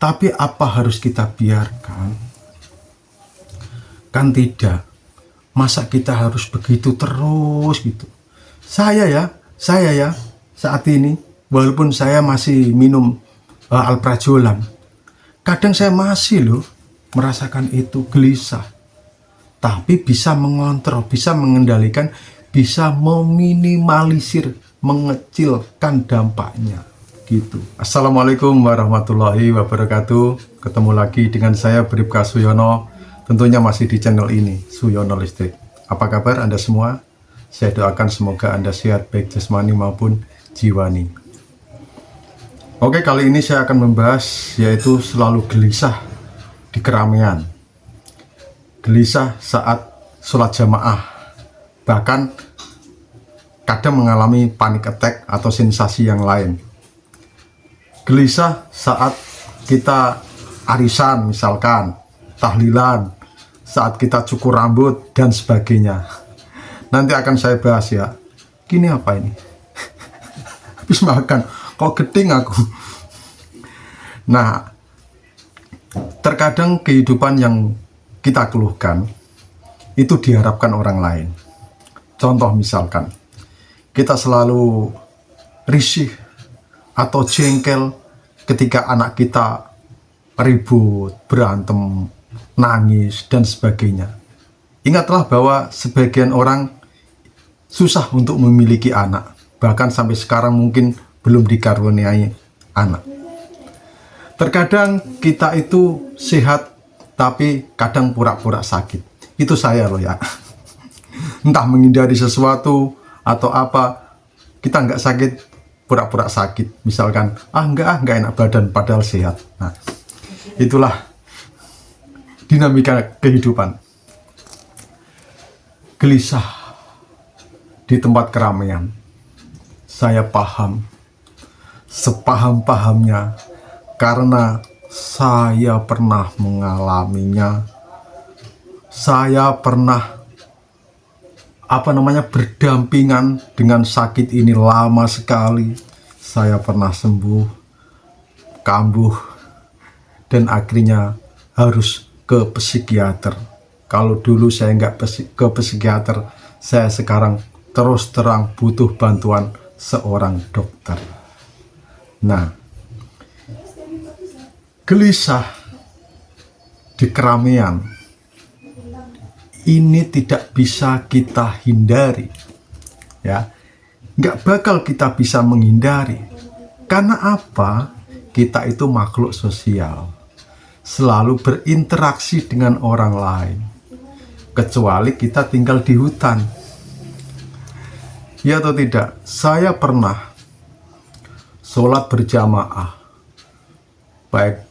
Tapi apa harus kita biarkan? Kan tidak. Masa kita harus begitu terus gitu? Saya ya saat ini, walaupun saya masih minum alprazolam, kadang saya masih loh merasakan itu gelisah. Tapi bisa mengontrol, bisa mengendalikan, bisa meminimalisir, mengecilkan dampaknya gitu. Assalamualaikum warahmatullahi wabarakatuh. Ketemu lagi dengan saya Bribka Suyono, tentunya masih di channel ini, Suyono Listrik. Apa kabar Anda semua? Saya doakan semoga Anda sehat baik jasmani maupun jiwani. Oke, kali ini saya akan membahas yaitu selalu gelisah di keramaian, gelisah saat sholat jamaah, bahkan kadang mengalami panic attack atau sensasi yang lain. Gelisah saat kita arisan misalkan, tahlilan, saat kita cukur rambut dan sebagainya. Nanti akan saya bahas ya. Gini apa ini? Habis makan, kok geting aku. Nah, terkadang kehidupan yang kita keluhkan itu diharapkan orang lain. Contoh misalkan, kita selalu risih atau jengkel ketika anak kita ribut, berantem, nangis, dan sebagainya. Ingatlah bahwa sebagian orang susah untuk memiliki anak, bahkan sampai sekarang mungkin belum dikaruniai anak. Terkadang kita itu sehat, tapi kadang pura-pura sakit. Itu saya loh ya. Entah menghindari sesuatu atau apa, kita nggak sakit, pura-pura sakit. Misalkan, nggak enak badan, padahal sehat. Nah, itulah dinamika kehidupan. Gelisah di tempat keramaian. Saya paham, sepaham-pahamnya, karena saya pernah mengalaminya. Saya pernah berdampingan dengan sakit ini lama sekali. Saya pernah sembuh, kambuh, dan akhirnya harus ke psikiater. Kalau dulu saya nggak ke psikiater, saya sekarang terus terang butuh bantuan seorang dokter. Nah, gelisah di keramaian ini tidak bisa kita hindari, ya, nggak bakal kita bisa menghindari. Karena apa? Kita itu makhluk sosial, selalu berinteraksi dengan orang lain, kecuali kita tinggal di hutan. Ya atau tidak? Saya pernah sholat berjamaah, baik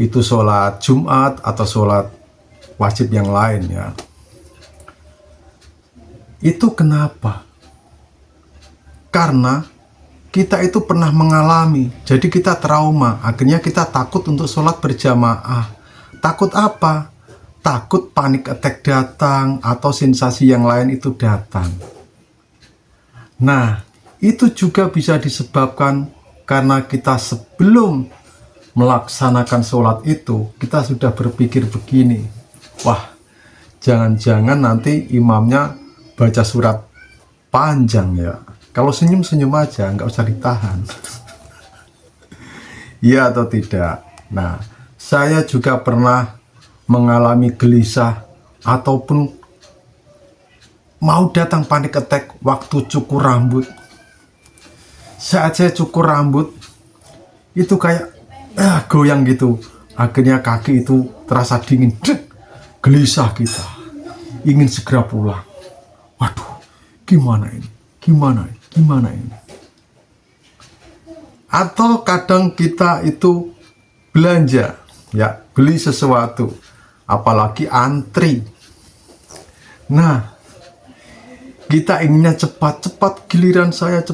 itu sholat Jumat atau sholat wajib yang lain ya. Itu kenapa? Karena kita itu pernah mengalami, jadi kita trauma, akhirnya kita takut untuk sholat berjamaah. Takut apa? Takut panic attack datang atau sensasi yang lain itu datang. Nah, itu juga bisa disebabkan karena kita sebelum melaksanakan sholat itu, kita sudah berpikir begini, wah, jangan-jangan nanti imamnya baca surat panjang ya. Kalau senyum-senyum aja, nggak usah ditahan. Iya atau tidak? Nah, saya juga pernah mengalami gelisah ataupun mau datang panic attack waktu cukur rambut. Saat saya cukur rambut, itu kayak goyang gitu. Akhirnya kaki itu terasa dingin. Gelisah kita, ingin segera pulang. Waduh, gimana ini? Gimana ini? Atau kadang kita itu belanja, ya, beli sesuatu, apalagi antri. Nah, kita inginnya cepat giliran saya,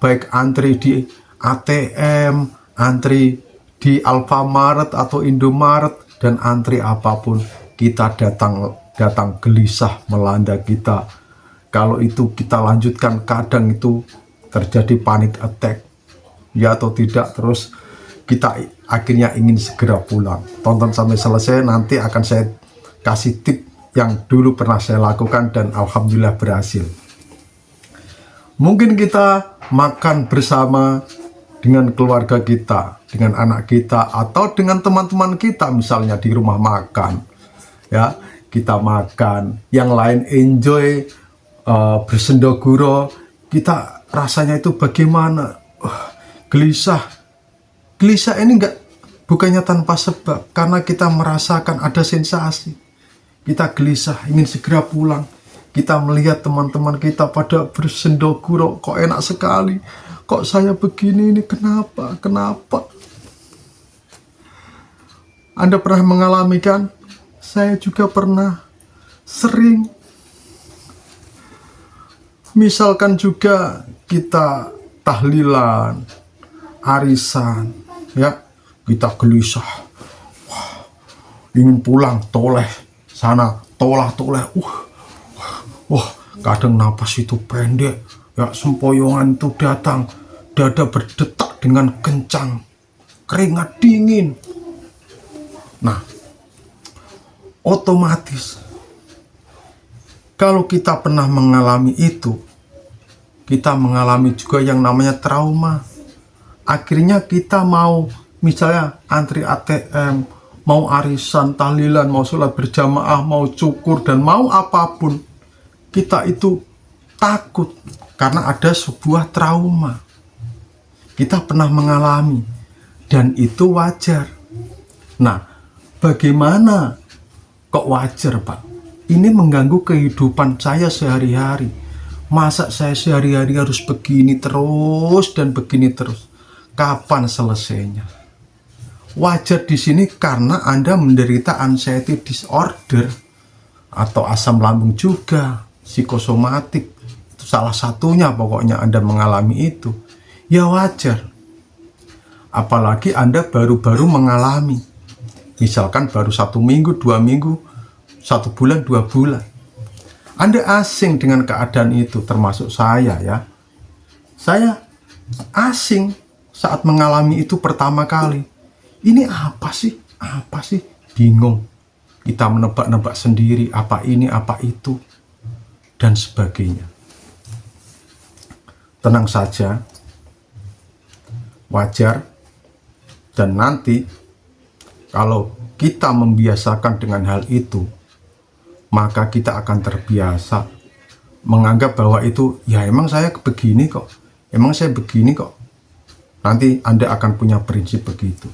baik antri di ATM, antri di Alfamaret atau Indomaret, dan antri apapun, kita datang gelisah melanda kita. Kalau itu kita lanjutkan, kadang itu terjadi panic attack, ya atau tidak. Terus kita akhirnya ingin segera pulang. Tonton sampai selesai, nanti akan saya kasih tip yang dulu pernah saya lakukan dan alhamdulillah berhasil. Mungkin kita makan bersama dengan keluarga kita, dengan anak kita, atau dengan teman-teman kita, misalnya di rumah makan, ya kita makan, yang lain enjoy bersendoguro, kita rasanya itu bagaimana, gelisah ini bukannya tanpa sebab, karena kita merasakan ada sensasi, kita gelisah ingin segera pulang. Kita melihat teman-teman kita pada bersendoguro, kok enak sekali, kok saya begini ini, kenapa? Anda pernah mengalami kan? Saya juga pernah, sering. Misalkan juga kita tahlilan, arisan, ya, kita gelisah, ingin pulang, toleh sana, toleh, wah, kadang napas itu pendek, ya, sempoyongan itu datang, dada berdetak dengan kencang, keringat dingin. Nah, otomatis kalau kita pernah mengalami itu, kita mengalami juga yang namanya trauma. Akhirnya kita mau, misalnya antri ATM, mau arisan, tahlilan, mau sholat berjamaah, mau cukur, dan mau apapun, kita itu takut karena ada sebuah trauma. Kita pernah mengalami dan itu wajar. Nah, bagaimana kok wajar, Pak? Ini mengganggu kehidupan saya sehari-hari. Masa saya sehari-hari harus begini terus dan begini terus? Kapan selesainya? Wajar di sini karena Anda menderita anxiety disorder atau asam lambung juga, psikosomatik, itu salah satunya. Pokoknya Anda mengalami itu, ya wajar. Apalagi Anda baru-baru mengalami, misalkan baru 1 minggu, 2 minggu, 1 bulan, 2 bulan. Anda asing dengan keadaan itu, termasuk saya, ya. Saya asing saat mengalami itu pertama kali. Ini apa sih? Bingung. Kita menebak-nebak sendiri, apa ini, apa itu, dan sebagainya. Tenang saja, wajar, dan nanti kalau kita membiasakan dengan hal itu, maka kita akan terbiasa menganggap bahwa itu, ya emang saya begini kok, nanti Anda akan punya prinsip begitu.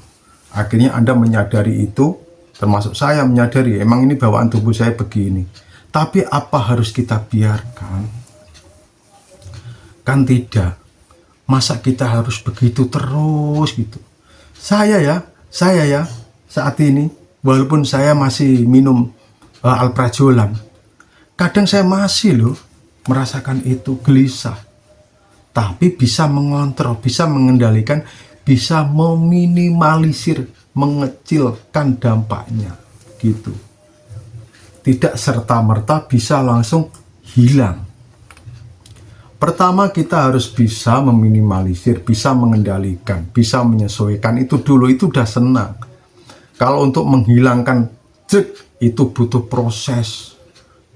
Akhirnya Anda menyadari itu, termasuk saya menyadari, emang ini bawaan tubuh saya begini. Tapi apa harus kita biarkan? Kan tidak. Masa kita harus begitu terus gitu? Saya ya, saat ini, walaupun saya masih minum alprazolam, kadang saya masih loh merasakan itu gelisah. Tapi bisa mengontrol, bisa mengendalikan, bisa meminimalisir, mengecilkan dampaknya gitu. Tidak serta-merta bisa langsung hilang. Pertama kita harus bisa meminimalisir, bisa mengendalikan, bisa menyesuaikan itu dulu, itu udah senang. Kalau untuk menghilangkan itu butuh proses,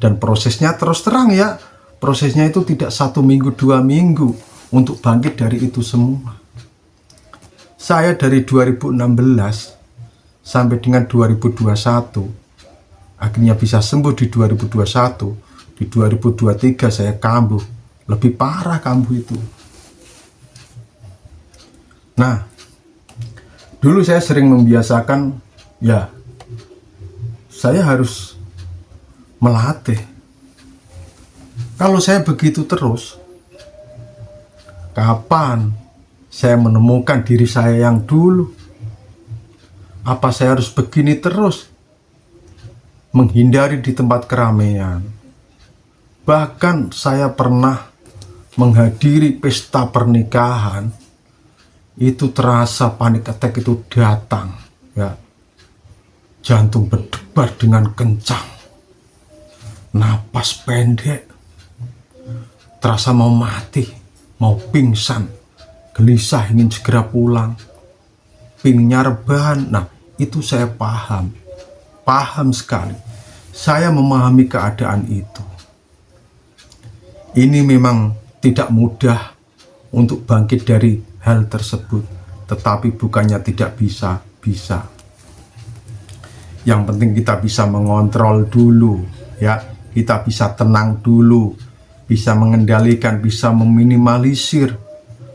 dan prosesnya terus terang ya, prosesnya itu tidak 1 minggu 2 minggu untuk bangkit dari itu semua. Saya dari 2016 sampai dengan 2021 akhirnya bisa sembuh di 2021. Di 2023 saya kambuh, lebih parah kambuh itu. Nah, dulu saya sering membiasakan, ya saya harus melatih. Kalau saya begitu terus, kapan saya menemukan diri saya yang dulu? Apa saya harus begini terus? Menghindari di tempat keramaian. Bahkan saya pernah menghadiri pesta pernikahan, itu terasa panik attack itu datang, ya. Jantung berdebar dengan kencang, napas pendek, terasa mau mati, mau pingsan, gelisah ingin segera pulang. pinnya rebahan. Nah, itu saya paham sekali. Saya memahami keadaan itu. Ini memang tidak mudah untuk bangkit dari hal tersebut, tetapi bukannya tidak bisa. Yang penting kita bisa mengontrol dulu, ya. Kita bisa tenang dulu, bisa mengendalikan, bisa meminimalisir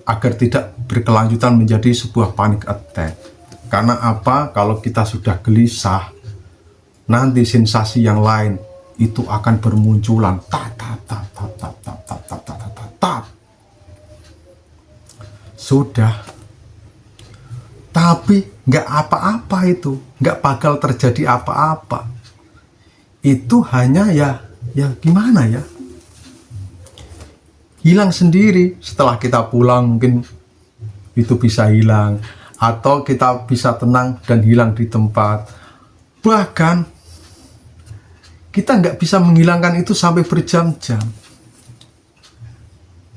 agar tidak berkelanjutan menjadi sebuah panic attack. Karena apa? Kalau kita sudah gelisah, nanti sensasi yang lain itu akan bermunculan. Sudah. Tapi nggak apa-apa itu, nggak bakal terjadi apa-apa. Itu hanya ya gimana ya? Hilang sendiri. Setelah kita pulang mungkin itu bisa hilang, atau kita bisa tenang dan hilang di tempat. Bahkan kita nggak bisa menghilangkan itu sampai berjam-jam.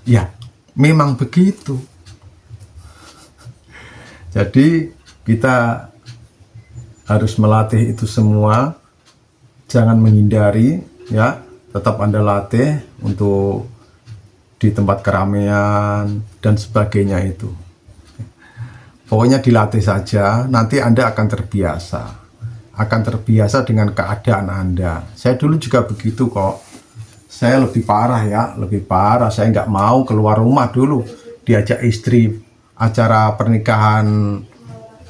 Ya, memang begitu. Jadi kita harus melatih itu semua, jangan menghindari, ya. Tetap Anda latih untuk di tempat keramaian dan sebagainya itu. Pokoknya dilatih saja, nanti Anda akan terbiasa dengan keadaan Anda. Saya dulu juga begitu kok. Saya lebih parah. Saya nggak mau keluar rumah dulu. Diajak istri acara pernikahan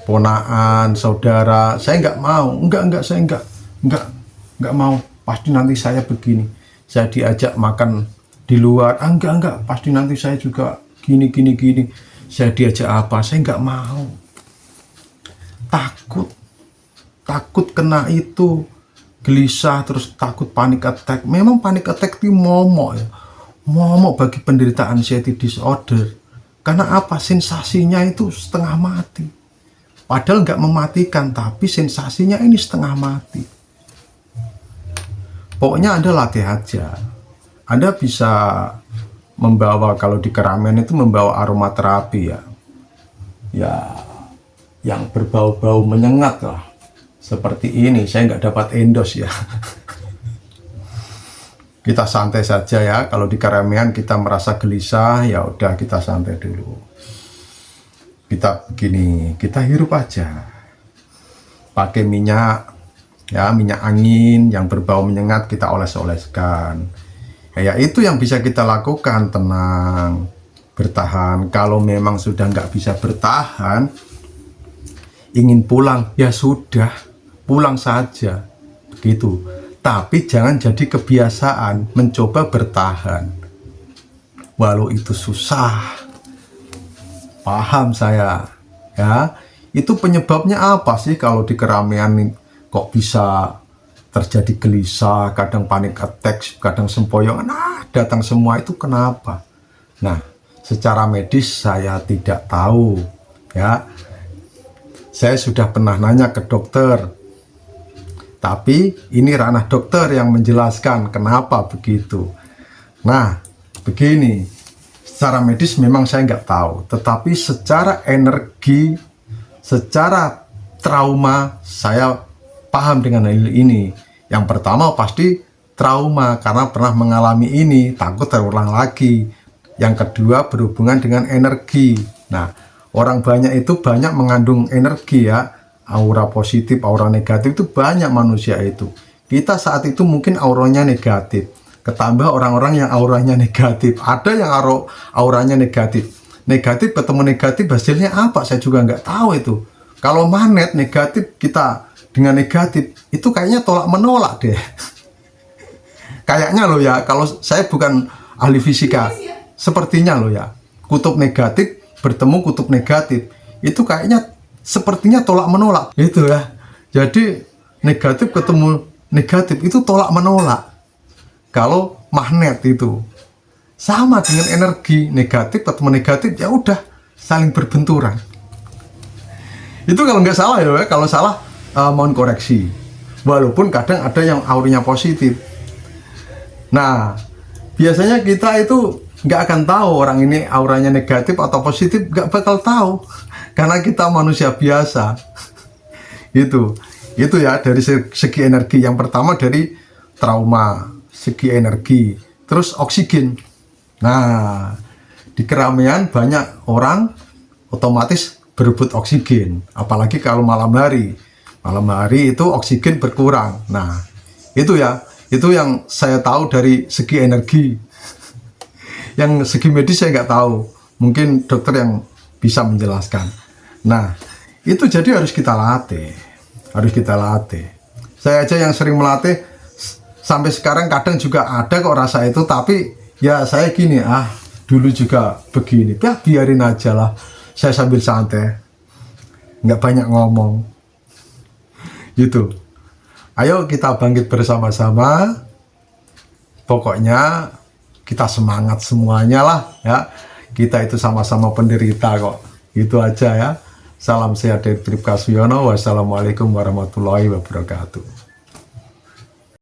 ponaan, saudara, saya nggak mau. Saya nggak mau. Pasti nanti saya begini. Saya diajak makan di luar, enggak. Pasti nanti saya juga gini. Saya diajak apa? Saya nggak mau. Takut kena itu, gelisah, terus takut panic attack. Memang panic attack itu momok ya. Momok bagi penderita anxiety disorder. Karena apa? Sensasinya itu setengah mati. Padahal nggak mematikan, tapi sensasinya ini setengah mati. Pokoknya Anda latih aja. Anda bisa membawa, kalau di keramaian itu membawa aromaterapi ya. Ya, yang berbau-bau menyengat lah. Seperti ini, saya nggak dapat endorse ya. Kita santai saja ya. Kalau di keramaian kita merasa gelisah, ya udah kita santai dulu. Kita begini, kita hirup aja. Pakai minyak, ya minyak angin yang berbau menyengat kita oles-oleskan. Ya itu yang bisa kita lakukan, tenang, bertahan. Kalau memang sudah nggak bisa bertahan, ingin pulang, ya sudah, pulang saja, begitu. Tapi jangan jadi kebiasaan mencoba bertahan. Walau itu susah. Paham saya. Ya, itu penyebabnya apa sih kalau di keramaian kok bisa terjadi gelisah, kadang panic attack, kadang sempoyongan, datang semua itu kenapa? Nah, secara medis saya tidak tahu. Ya, saya sudah pernah nanya ke dokter. Tapi ini ranah dokter yang menjelaskan kenapa begitu. Nah, begini, secara medis memang saya nggak tahu. Tetapi secara energi, secara trauma, saya paham dengan hal ini. Yang pertama pasti trauma, karena pernah mengalami ini, takut terulang lagi. Yang kedua berhubungan dengan energi. Nah, orang banyak itu banyak mengandung energi ya. Aura positif, aura negatif itu banyak manusia itu. Kita saat itu mungkin auranya negatif, ketambah orang-orang yang auranya negatif. Ada yang auranya negatif. Negatif ketemu negatif hasilnya apa? Saya juga nggak tahu itu. Kalau magnet negatif kita dengan negatif itu kayaknya tolak menolak deh. Kayaknya loh ya, kalau saya bukan ahli fisika, sepertinya loh ya, kutub negatif bertemu kutub negatif itu kayaknya sepertinya tolak menolak gitu ya. Jadi negatif ketemu negatif itu tolak menolak. Kalau magnet itu sama dengan energi, negatif ketemu negatif ya udah saling berbenturan. Itu kalau nggak salah ya, kalau salah mohon koreksi. Walaupun kadang ada yang auranya positif. Nah, biasanya kita itu nggak akan tahu orang ini auranya negatif atau positif, nggak bakal tahu. karena kita manusia biasa. Itu ya dari segi energi. Yang pertama dari trauma, segi energi, terus oksigen. Nah, di keramaian banyak orang otomatis berebut oksigen, apalagi kalau malam hari. Malam hari itu oksigen berkurang. Nah, itu ya, itu yang saya tahu dari segi energi. Yang segi medis saya nggak tahu, mungkin dokter yang bisa menjelaskan. Nah, itu jadi harus kita latih, Saya aja yang sering melatih sampai sekarang, kadang juga ada kok rasa itu, tapi ya saya gini, dulu juga begini, ya biarin aja lah, saya sambil santai, nggak banyak ngomong, gitu. Ayo kita bangkit bersama-sama, pokoknya kita semangat semuanya lah ya, kita itu sama-sama penderita kok, itu aja ya. Salam sehat dari Bribka Suyono. Wassalamualaikum warahmatullahi wabarakatuh.